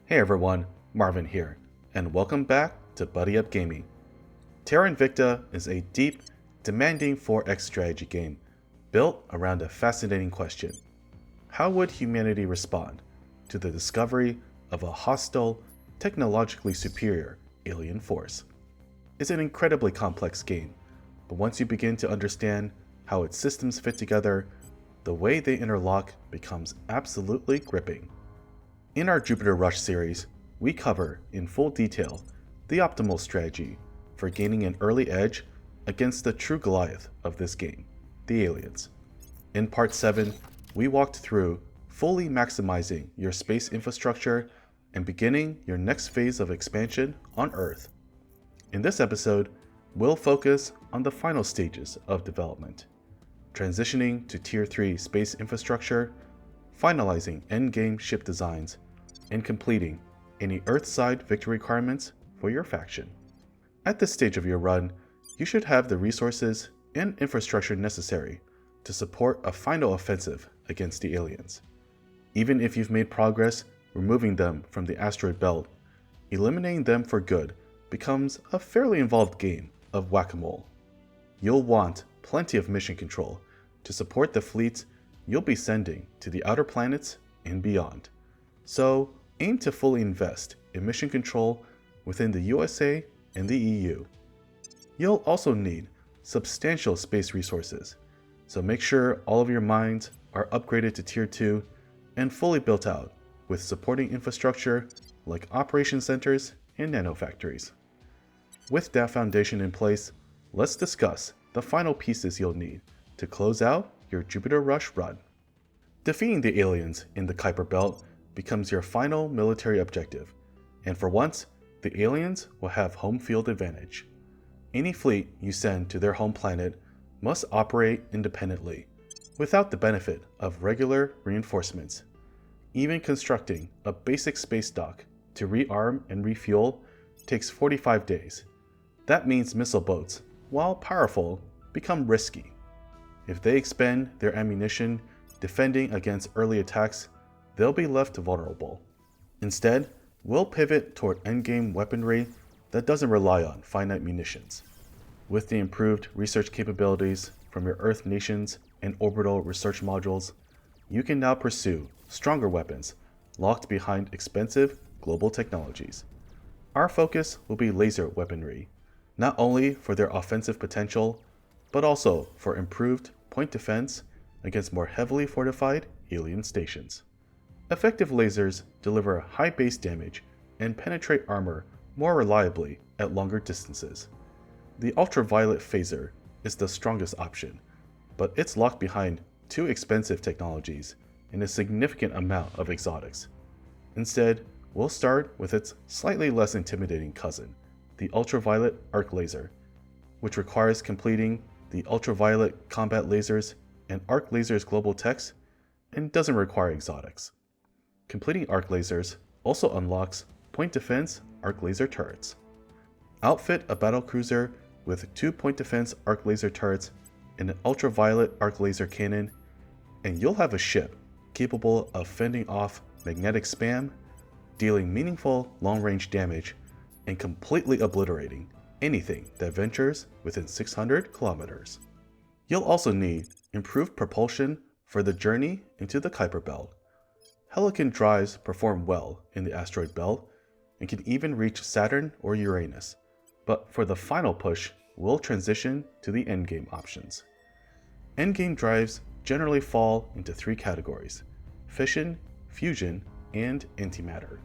Hey everyone, Marvin here, and welcome back to Buddy Up Gaming. Terra Invicta is a deep, demanding 4X strategy game built around a fascinating question. How would humanity respond to the discovery of a hostile, technologically superior alien force? It's an incredibly complex game, but once you begin to understand how its systems fit together, the way they interlock becomes absolutely gripping. In our Jupiter Rush series, we cover in full detail the optimal strategy for gaining an early edge against the true Goliath of this game, the aliens. In Part 7, we walked through fully maximizing your space infrastructure and beginning your next phase of expansion on Earth. In this episode, we'll focus on the final stages of development, transitioning to Tier 3 space infrastructure, finalizing endgame ship designs, and completing any Earthside victory requirements for your faction. At this stage of your run, you should have the resources and infrastructure necessary to support a final offensive against the aliens. Even if you've made progress removing them from the asteroid belt, eliminating them for good becomes a fairly involved game of whack-a-mole. You'll want plenty of mission control to support the fleets you'll be sending to the outer planets and beyond. So aim to fully invest in mission control within the USA and the EU. You'll also need substantial space resources, so make sure all of your mines are upgraded to Tier 2 and fully built out with supporting infrastructure like operation centers and nanofactories. With that foundation in place, let's discuss the final pieces you'll need to close out your Jupiter Rush run. Defeating the aliens in the Kuiper Belt becomes your final military objective, and for once, the aliens will have home field advantage. Any fleet you send to their home planet must operate independently, without the benefit of regular reinforcements. Even constructing a basic space dock to rearm and refuel takes 45 days. That means missile boats, while powerful, become risky. If they expend their ammunition defending against early attacks, they'll be left vulnerable. Instead, we'll pivot toward endgame weaponry that doesn't rely on finite munitions. With the improved research capabilities from your Earth nations and orbital research modules, you can now pursue stronger weapons locked behind expensive global technologies. Our focus will be laser weaponry, not only for their offensive potential, but also for improved point defense against more heavily fortified alien stations. Effective lasers deliver high base damage and penetrate armor more reliably at longer distances. The ultraviolet phaser is the strongest option, but it's locked behind two expensive technologies and a significant amount of exotics. Instead, we'll start with its slightly less intimidating cousin, the ultraviolet arc laser, which requires completing the ultraviolet combat lasers and arc lasers global techs and doesn't require exotics. Completing arc lasers also unlocks point defense arc laser turrets. Outfit a battlecruiser with 2 point defense arc laser turrets and an ultraviolet arc laser cannon, and you'll have a ship capable of fending off magnetic spam, dealing meaningful long-range damage, and completely obliterating anything that ventures within 600 kilometers. You'll also need improved propulsion for the journey into the Kuiper Belt. Helican drives perform well in the asteroid belt and can even reach Saturn or Uranus, but for the final push, we'll transition to the endgame options. Endgame drives generally fall into 3 categories: fission, fusion, and antimatter.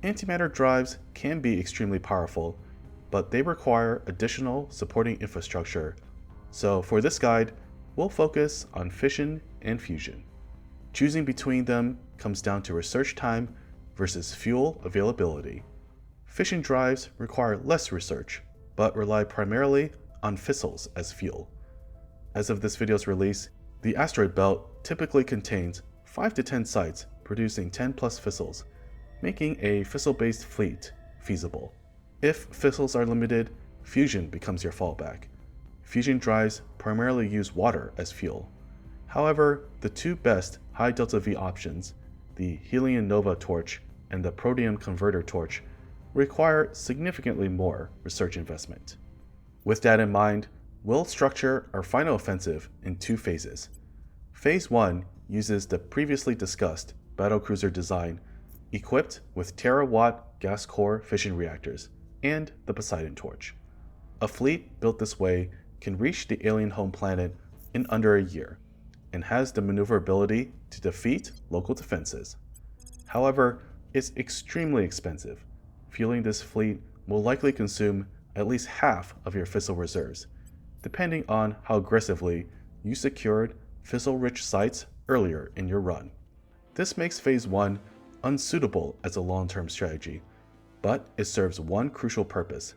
Antimatter drives can be extremely powerful, but they require additional supporting infrastructure, so for this guide, we'll focus on fission and fusion. Choosing between them comes down to research time versus fuel availability. Fission drives require less research, but rely primarily on fissils as fuel. As of this video's release, the asteroid belt typically contains 5 to 10 sites producing 10 plus fissils, making a fissile-based fleet feasible. If fissils are limited, fusion becomes your fallback. Fusion drives primarily use water as fuel. However, the two best high delta V options, the Helion Nova torch, and the Protium Converter torch require significantly more research investment. With that in mind, we'll structure our final offensive in 2 phases. Phase 1 uses the previously discussed battlecruiser design equipped with terawatt gas core fission reactors and the Poseidon torch. A fleet built this way can reach the alien home planet in under a year and has the maneuverability to defeat local defenses. However, it's extremely expensive. Fueling this fleet will likely consume at least half of your fissile reserves, depending on how aggressively you secured fissile-rich sites earlier in your run. This makes Phase 1 unsuitable as a long-term strategy, but it serves one crucial purpose.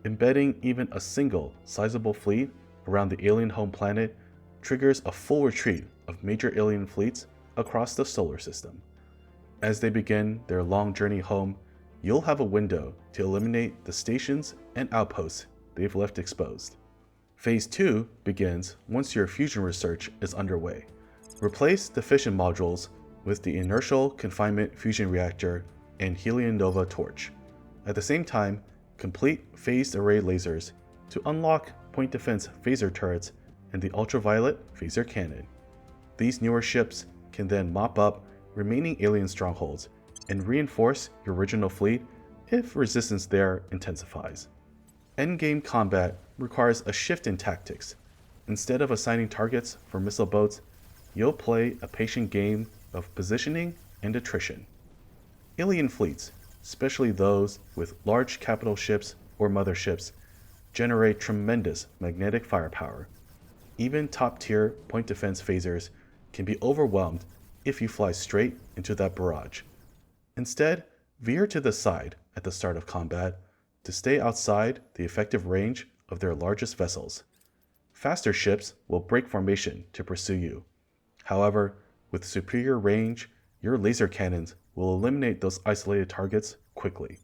Embedding even a single sizable fleet around the alien home planet triggers a full retreat of major alien fleets across the solar system. As they begin their long journey home, you'll have a window to eliminate the stations and outposts they've left exposed. Phase 2 begins once your fusion research is underway. Replace the fission modules with the inertial confinement fusion reactor and Helion Nova torch. At the same time, complete phased array lasers to unlock point defense phaser turrets and the ultraviolet phaser cannon. These newer ships can then mop up remaining alien strongholds and reinforce your original fleet if resistance there intensifies. Endgame combat requires a shift in tactics. Instead of assigning targets for missile boats, you'll play a patient game of positioning and attrition. Alien fleets, especially those with large capital ships or motherships, generate tremendous magnetic firepower. Even top-tier point defense phasers can be overwhelmed if you fly straight into that barrage. Instead, veer to the side at the start of combat to stay outside the effective range of their largest vessels. Faster ships will break formation to pursue you. However, with superior range, your laser cannons will eliminate those isolated targets quickly.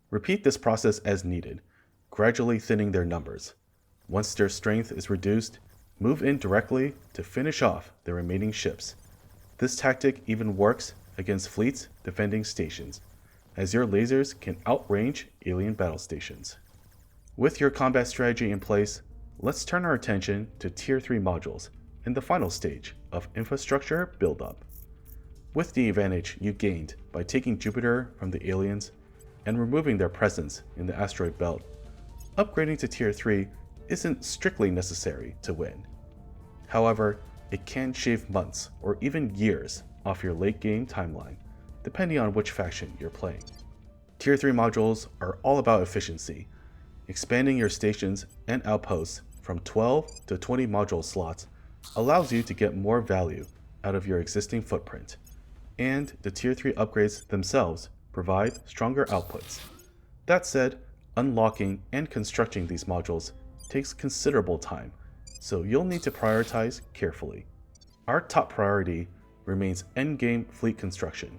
Repeat this process as needed, gradually thinning their numbers. Once their strength is reduced, move in directly to finish off the remaining ships. This tactic even works against fleets defending stations, as your lasers can outrange alien battle stations. With your combat strategy in place, let's turn our attention to Tier 3 modules in the final stage of infrastructure buildup. With the advantage you gained by taking Jupiter from the aliens and removing their presence in the asteroid belt, upgrading to Tier 3 isn't strictly necessary to win. However, it can shave months or even years off your late game timeline, depending on which faction you're playing. Tier 3 modules are all about efficiency. Expanding your stations and outposts from 12 to 20 module slots allows you to get more value out of your existing footprint, and the Tier 3 upgrades themselves provide stronger outputs. That said, unlocking and constructing these modules takes considerable time, so you'll need to prioritize carefully. Our top priority remains endgame fleet construction,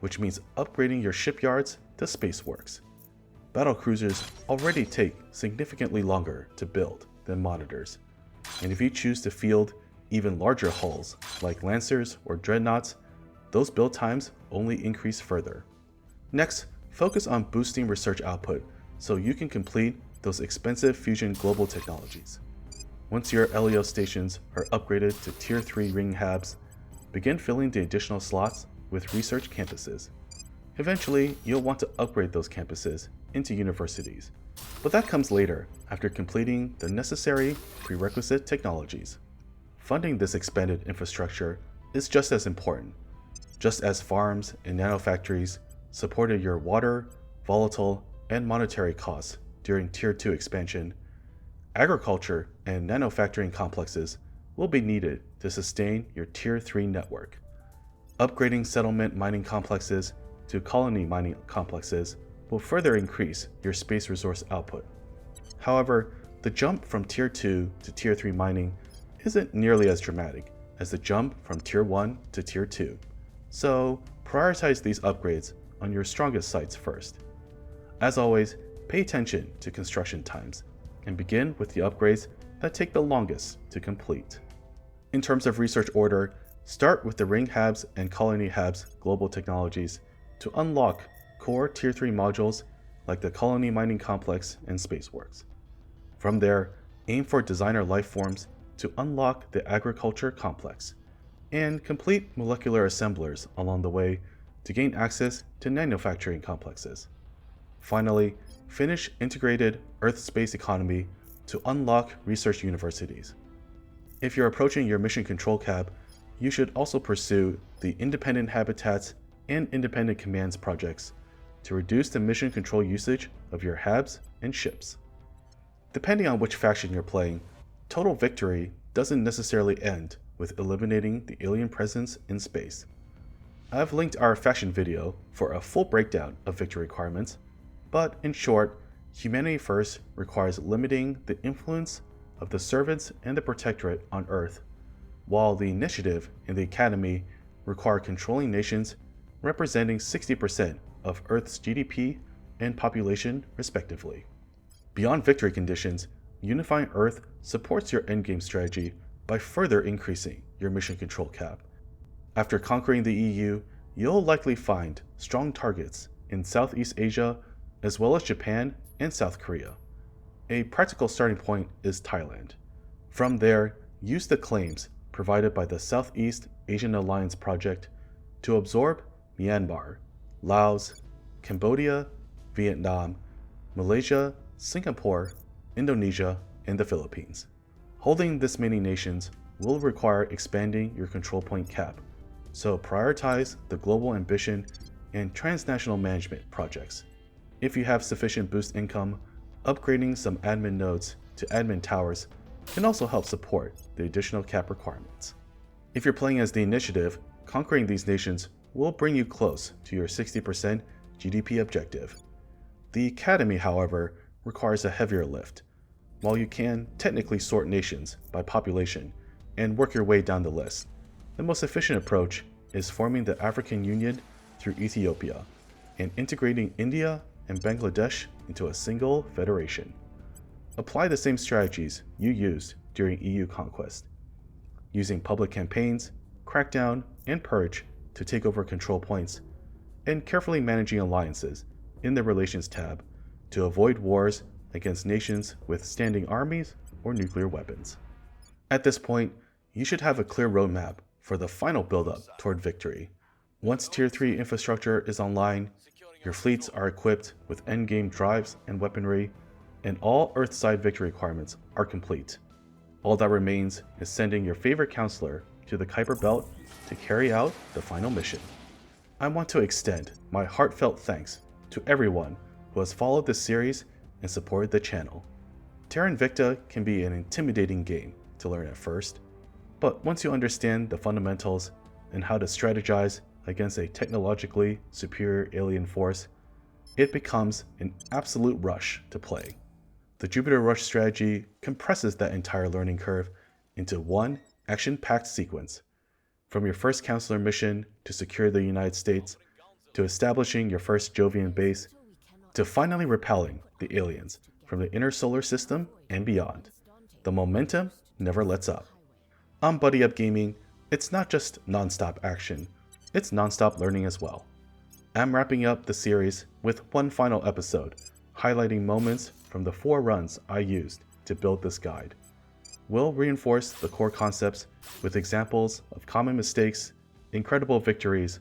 which means upgrading your shipyards to spaceworks. Battlecruisers already take significantly longer to build than monitors, and if you choose to field even larger hulls like Lancers or Dreadnoughts, those build times only increase further. Next, focus on boosting research output so you can complete those expensive fusion global technologies. Once your LEO stations are upgraded to Tier 3 ring habs, begin filling the additional slots with research campuses. Eventually, you'll want to upgrade those campuses into universities, but that comes later after completing the necessary prerequisite technologies. Funding this expanded infrastructure is just as important. Just as farms and nanofactories supported your water, volatile, and monetary costs during Tier 2 expansion, agriculture and nanofactoring complexes will be needed to sustain your Tier 3 network. Upgrading settlement mining complexes to colony mining complexes will further increase your space resource output. However, the jump from Tier 2 to Tier 3 mining isn't nearly as dramatic as the jump from Tier 1 to Tier 2, so prioritize these upgrades on your strongest sites first. As always, pay attention to construction times and begin with the upgrades that take the longest to complete. In terms of research order, Start with the Ring Habs and Colony Habs global technologies to unlock core Tier 3 modules like the Colony Mining Complex and Spaceworks. From there, aim for designer lifeforms to unlock the Agriculture Complex, and complete molecular assemblers along the way to gain access to manufacturing complexes. Finally, finish integrated Earth-space economy to unlock research universities. If you're approaching your mission control cap, you should also pursue the independent habitats and independent commands projects to reduce the mission control usage of your habs and ships. Depending on which faction you're playing, total victory doesn't necessarily end with eliminating the alien presence in space. I've linked our faction video for a full breakdown of victory requirements, but in short, Humanity First requires limiting the influence of the Servants and the Protectorate on Earth, while the Initiative and the Academy require controlling nations representing 60% of Earth's GDP and population respectively. Beyond victory conditions, Unifying Earth supports your endgame strategy by further increasing your mission control cap. After conquering the EU, you'll likely find strong targets in Southeast Asia as well as Japan and South Korea. A practical starting point is Thailand. From there, use the claims provided by the Southeast Asian Alliance Project to absorb Myanmar, Laos, Cambodia, Vietnam, Malaysia, Singapore, Indonesia, and the Philippines. Holding this many nations will require expanding your control point cap, so prioritize the global ambition and transnational management projects. If you have sufficient boost income, upgrading some admin nodes to admin towers can also help support the additional cap requirements. If you're playing as the Initiative, conquering these nations will bring you close to your 60% GDP objective. The Academy, however, requires a heavier lift. While you can technically sort nations by population and work your way down the list, the most efficient approach is forming the African Union through Ethiopia and integrating India and Bangladesh into a single federation. Apply the same strategies you used during EU conquest, using public campaigns, crackdown, and purge to take over control points, and carefully managing alliances in the Relations tab to avoid wars against nations with standing armies or nuclear weapons. At this point, you should have a clear roadmap for the final build-up toward victory. Once Tier 3 infrastructure is online, your fleets are equipped with Endgame Drives and Weaponry, and all Earthside victory requirements are complete. All that remains is sending your favorite counselor to the Kuiper Belt to carry out the final mission. I want to extend my heartfelt thanks to everyone who has followed this series and supported the channel. Terra Invicta can be an intimidating game to learn at first, but once you understand the fundamentals and how to strategize against a technologically superior alien force, it becomes an absolute rush to play. The Jupiter Rush strategy compresses that entire learning curve into one action-packed sequence. From your first counselor mission to secure the United States, to establishing your first Jovian base, to finally repelling the aliens from the inner solar system and beyond. The momentum never lets up. On Buddy Up Gaming, it's not just non-stop action, it's non-stop learning as well. I'm wrapping up the series with one final episode, highlighting moments from the 4 runs I used to build this guide. We'll reinforce the core concepts with examples of common mistakes, incredible victories,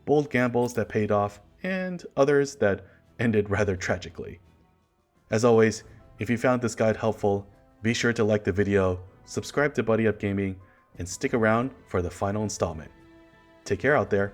bold gambles that paid off, and others that ended rather tragically. As always, if you found this guide helpful, be sure to like the video, subscribe to Buddy Up Gaming, and stick around for the final installment. Take care out there.